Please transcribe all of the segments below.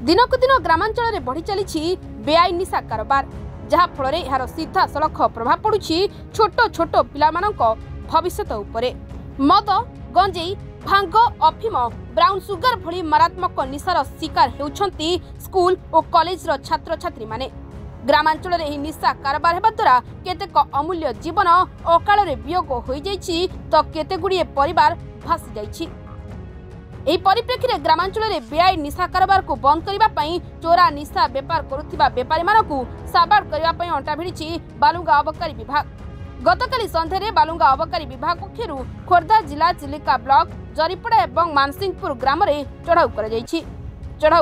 दिनकु दिन ग्रामांचल बढ़ी चली बेआईन निशा कारोबार जहा फल यार सीधा सड़क प्रभाव पड़ुछि छोट छोट पिलामानक भविष्यत उपरे। मद गंजेई भांग अफिम ब्राउन सुगर भली मारात्मक निशार शिकार हेउछंती स्कूल और कॉलेज रो छात्र छात्री माने। ग्रामांचल एही निशा कारोबार हेबा द्वारा केतेक अमूल्य जीवन अकाल रे वियोग होई जाइछि तो केते गुड़िए परिवार भासी जाइछि। एही परिप्रेक्षी रे ग्रामांचल रे बेआईन निशा कारोबार को बंद करिबा पई चोरा निशा बेपार करुथिबा बेपारी मानकु साबाड़ करिबा पई अंटा भिड़िछि बालुंगा अबकारी विभाग। गतकाली संध्यारे बालुंगा अबकारी विभाग पक्षरु खोर्धा जिला चिलिका ब्लॉक जरीपड़ा एवं मानसिंहपुर ग्राम रे चढ़ाऊ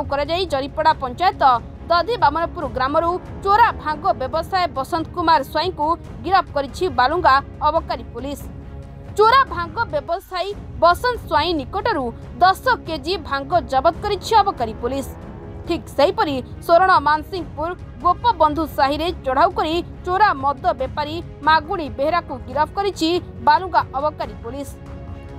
करा जाई जरीपड़ा पंचायत दधी बामनपुर ग्रामरु चोरा भांग व्यवसाय बसंत कुमार स्वाई को गिरफ्त करिछि बालुंगा अबकारी पुलिस। चोरा भांग व्यवसायी बसंत स्वाई निकटरू 10 केजी भांग जबत करिछि अबकारी पुलिस। ठीक सेहीपरि सोरण मानसिंहपुर गोपबंधु साही रे चढ़ाऊ करी चोरा मद बेपारी मागुणी बेहरा को गिरफ्त करिछि बालुंगा अबकारी पुलिस।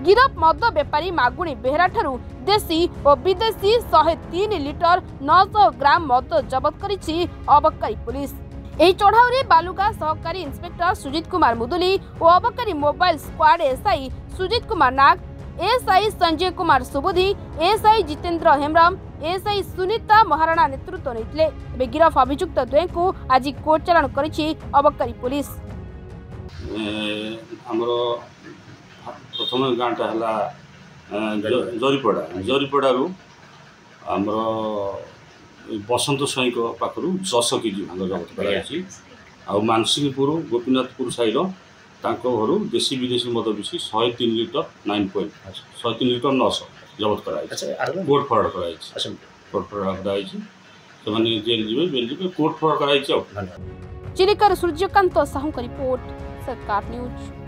गिरफ मद बेपारी मागुणी बेहरा ठारू देशी और विदेशी 103 लिटर 900 ग्राम मद जबत करिछि अबकारी पुलिस। एही चढ़ाऊ रे बालुगा सहकारी इंस्पेक्टर सुजित कुमार मुदुली और अबकारी mobile squad SI Sujit Kumar Nag, SI Sanjay Kumar Subudhi, SI Jitendra Hembram, SI Sunita Maharana नेतृत्व नहीं गिरफ अभियुक्त द्वय को आज कोर्ट चालाण करिछि अबकारी पुलिस। प्रथम गाँटा है जरीपड़ू आमर बसंत स्वाई पाखु 10 केजी भांग जबत कर मानसिंहपुर गोपीनाथपुर साइड घर देशी विदेशी मद मिसी 103 लिटर 103 लिटर 900 जबत कर कोर्ट फरवर्ड कराई से जेल जी कोर्ट फरवर्ड कराई। चिलिकार सूर्यकांत साहू का रिपोर्ट सरकार न्यूज।